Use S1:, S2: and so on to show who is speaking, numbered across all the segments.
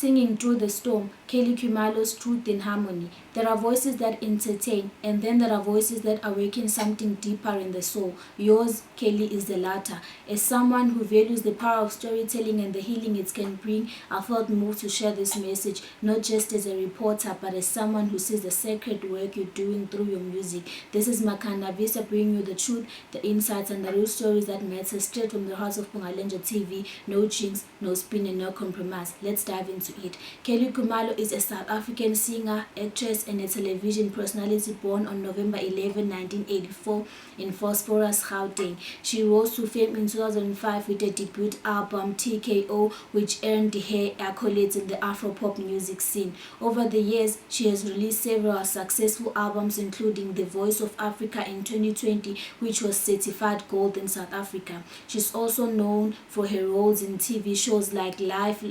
S1: Singing Through the Storm, Kelly Khumalo's Truth in Harmony. There are voices that entertain, and then there are voices that awaken something deeper in the soul. Yours, Kelly, is the latter. As someone who values the power of storytelling and the healing it can bring, I felt moved to share this message, not just as a reporter, but as someone who sees the sacred work you're doing through your music. This is Makanda Visa bringing you the truth, the insights, and the real stories that matter straight from the heart of Pungalenja TV. No jinx, no spin, and no compromise. Let's dive into it. Kelly Khumalo is a South African singer, actress, and a television personality born on November 11, 1984 in Phosphorus, Gauteng. She rose to fame in 2005 with a debut album TKO, which earned her accolades in the Afropop music scene. Over the years, she has released several successful albums, including The Voice of Africa in 2020, which was certified gold in South Africa. She's also known for her roles in TV shows like Life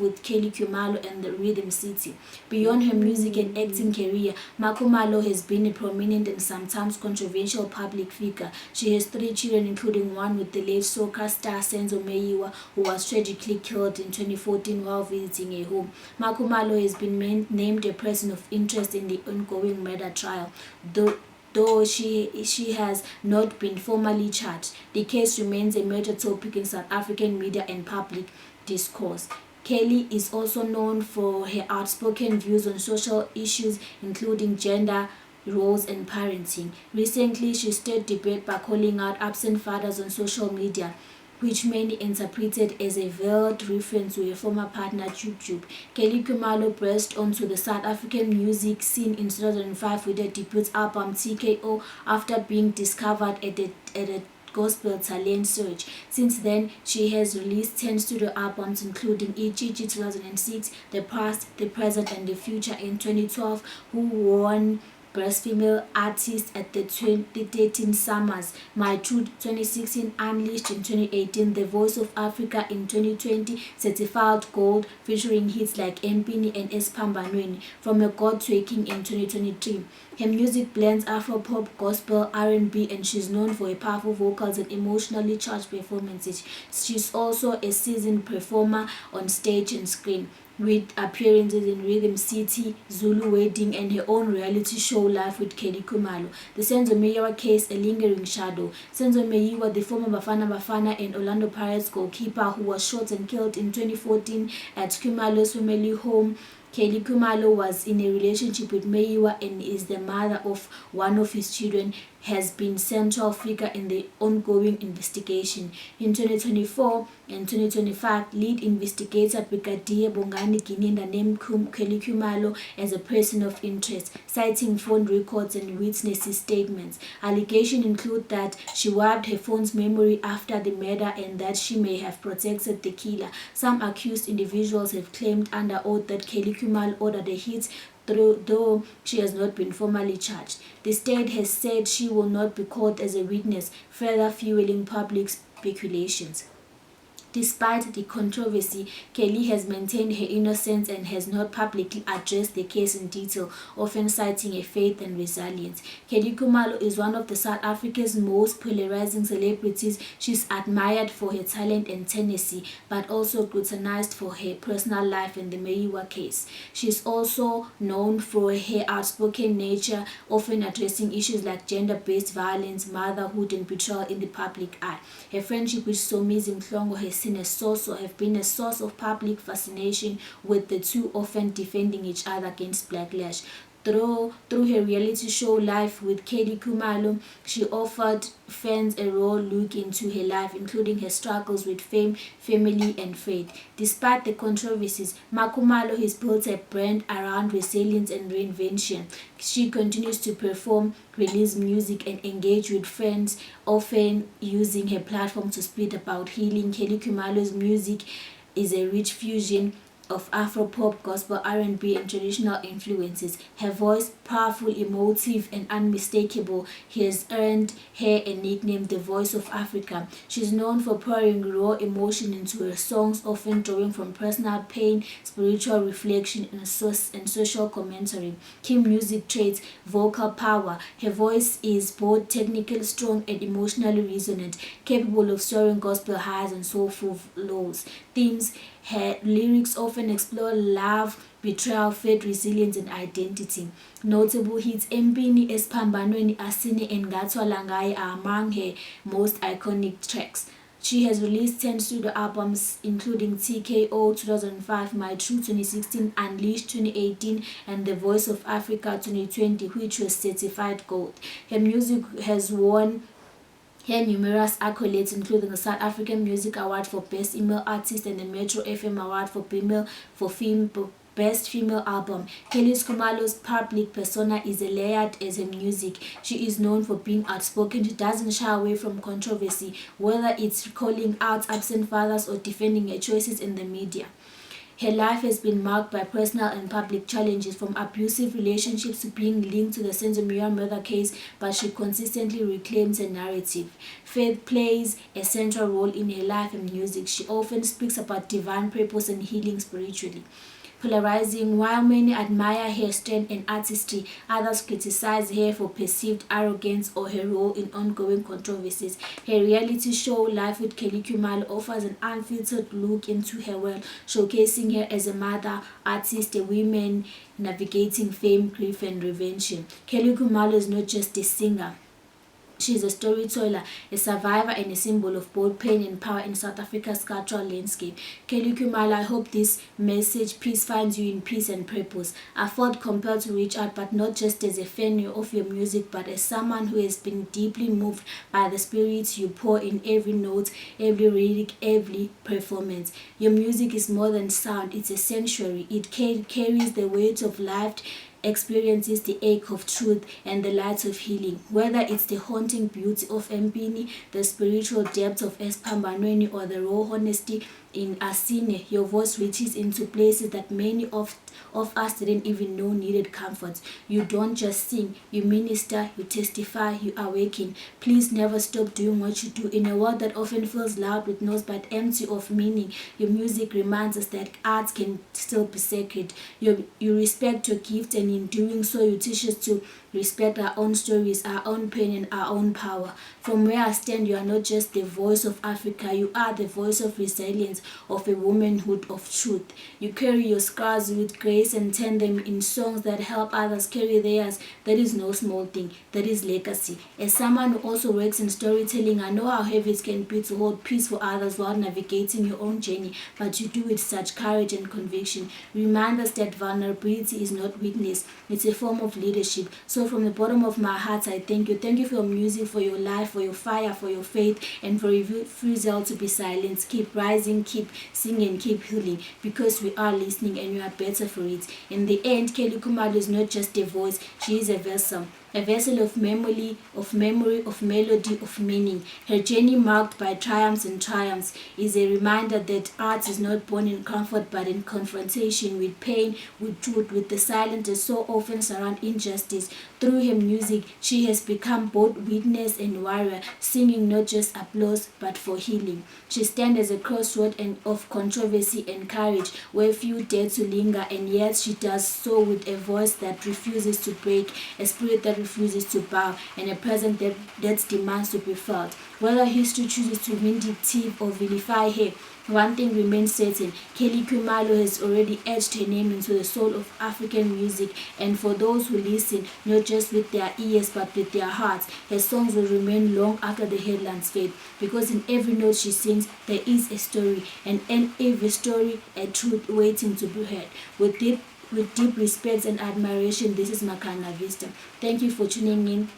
S1: with Kelly Khumalo and The Rhythm City. Beyond her music and acting career, Khumalo has been a prominent and sometimes controversial public figure. She has 3 children, including one with the late soccer star Senzo Meyiwa, who was tragically killed in 2014 while visiting a home. Khumalo has been named a person of interest in the ongoing murder trial. Though she has not been formally charged, the case remains a major topic in South African media and public discourse. Kelly is also known for her outspoken views on social issues, including gender roles and parenting. Recently, she stirred debate by calling out absent fathers on social media, which many interpreted as a veiled reference to a former partner, Chub. Kelly Khumalo burst onto the South African music scene in 2005 with her debut album TKO after being discovered at a gospel talent search. Since then, she has released 10 studio albums, including EGG 2006, The Past, The Present, and The Future in 2012, who won Best Female Artist at the 2013 Summers, My Truth 2016, Unleashed in 2018, The Voice of Africa in 2020, certified gold, featuring hits like Empini and Espambanweni, From a God to a King in 2023. Her music blends Afropop, gospel, R&B, and she's known for her powerful vocals and emotionally charged performances. She's also a seasoned performer on stage and screen, with appearances in Rhythm City, Zulu Wedding, and her own reality show Life with Kelly Khumalo. The Senzo Meyiwa case, A Lingering Shadow. Senzo Meyiwa, the former Bafana and Orlando Pirates goalkeeper who was shot and killed in 2014 at Khumalo's family home. Kelly Khumalo was in a relationship with Meyiwa and is the mother of one of his children, has been central figure in the ongoing investigation. In 2024 and 2025, lead investigator Brigadier Bongani Gininda named Kelly Khumalo as a person of interest, citing phone records and witnesses' statements. Allegations include that she wiped her phone's memory after the murder and that she may have protected the killer. Some accused individuals have claimed under oath that Kelly Khumalo ordered the hits, though she has not been formally charged. The state has said she will not be called as a witness, further fueling public speculations. Despite the controversy, Kelly has maintained her innocence and has not publicly addressed the case in detail, often citing her faith and resilience. Kelly Khumalo is one of the South Africa's most polarizing celebrities. She's admired for her talent and tenacity, but also scrutinized for her personal life in the Meyiwa case. She's also known for her outspoken nature, often addressing issues like gender-based violence, motherhood, and betrayal in the public eye. Her friendship with Somizi Mhlongo has have been a source of public fascination, with the two often defending each other against backlash. Through her reality show Life with Kelly Khumalo, she offered fans a raw look into her life, including her struggles with fame, family, and faith. Despite the controversies, Khumalo has built a brand around resilience and reinvention. She continues to perform, release music, and engage with fans, often using her platform to speak about healing. Kelly Khumalo's music is a rich fusion of Afropop, gospel, R&B, and traditional influences. Her voice, powerful, emotive, and unmistakable, has earned her a nickname, the Voice of Africa. She's known for pouring raw emotion into her songs, often drawing from personal pain, spiritual reflection, and social commentary. Key music traits: vocal power. Her voice is both technically strong and emotionally resonant, capable of soaring gospel highs and soulful lows. Themes: Her lyrics often explore love, betrayal, faith, resilience, and identity. Notable hits Empini, Espambanweni, Asine, and Ngatshwala Ngaye are among her most iconic tracks. She has released 10 studio albums, including TKO 2005, My True 2016, Unleashed 2018, and The Voice of Africa 2020, which was certified gold. Her music has won her numerous accolades, including the South African Music Award for Best Female Artist and the Metro FM Award for Best Female Album. Kelly's Khumalo's public persona is layered as her music. She is known for being outspoken. She doesn't shy away from controversy, whether it's calling out absent fathers or defending her choices in the media. Her life has been marked by personal and public challenges, from abusive relationships to being linked to the Senzo Meyiwa murder case, but she consistently reclaims her narrative. Faith plays a central role in her life and music. She often speaks about divine purpose and healing spiritually. Polarizing, while many admire her strength and artistry, others criticize her for perceived arrogance or her role in ongoing controversies. Her reality show, Life with Kelly Khumalo, offers an unfiltered look into her world, showcasing her as a mother, artist, a woman navigating fame, grief, and revenge. Kelly Khumalo is not just a singer. She is a storyteller, a survivor, and a symbol of both pain and power in South Africa's cultural landscape. Kelly Khumalo, I hope this message, peace, finds you in peace and purpose. I felt compelled to reach out, but not just as a fan of your music, but as someone who has been deeply moved by the spirit you pour in every note, every lyric, every performance. Your music is more than sound, it's a sanctuary. It carries the weight of life, experiences the ache of truth, and the light of healing. Whether it's the haunting beauty of Empini, the spiritual depth of Espambanweni, or the raw honesty in Asine, your voice reaches into places that many of us didn't even know needed comfort. You don't just sing, you minister, you testify, you awaken. Please never stop doing what you do. In a world that often feels loud with noise but empty of meaning, your music reminds us that art can still be sacred. You respect your gift, and in doing so, you teach us to respect our own stories, our own pain, and our own power. From where I stand, you are not just the voice of Africa, you are the voice of resilience, of a womanhood of truth. You carry your scars with grace and turn them in songs that help others carry theirs. That is no small thing, that is legacy. As someone who also works in storytelling, I know how heavy it can be to hold peace for others while navigating your own journey, but you do it with such courage and conviction. Remind us that vulnerability is not weakness, it's a form of leadership. So from the bottom of my heart, I thank you. Thank you for your music, for your life, for your fire, for your faith, and for your refusal to be silenced. Keep rising, keep singing, keep healing, because we are listening and you are better for it. In the end, Kelly Khumalo is not just a voice, she is a vessel. A vessel of memory, of melody, of meaning. Her journey, marked by triumphs and triumphs, is a reminder that art is not born in comfort but in confrontation with pain, with truth, with the silence that so often surround injustice. Through her music, she has become both witness and warrior, singing not just applause but for healing. She stands as a crossroad of controversy and courage, where few dare to linger, and yet she does so with a voice that refuses to break, a spirit that refuses to bow, and a presence that demands to be felt. Whether history chooses to vindicate or vilify her, one thing remains certain: Kelly Khumalo has already etched her name into the soul of African music, and for those who listen, not just with their ears but with their hearts, her songs will remain long after the headlines fade, because in every note she sings, there is a story, and in every story, a truth waiting to be heard. With deep respect and admiration, this is Makana Vista. Thank you for tuning in.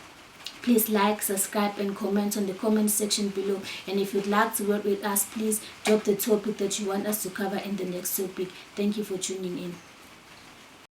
S1: Please like, subscribe, and comment on the comment section below. And if you'd like to work with us, please drop the topic that you want us to cover in the next topic. Thank you for tuning in.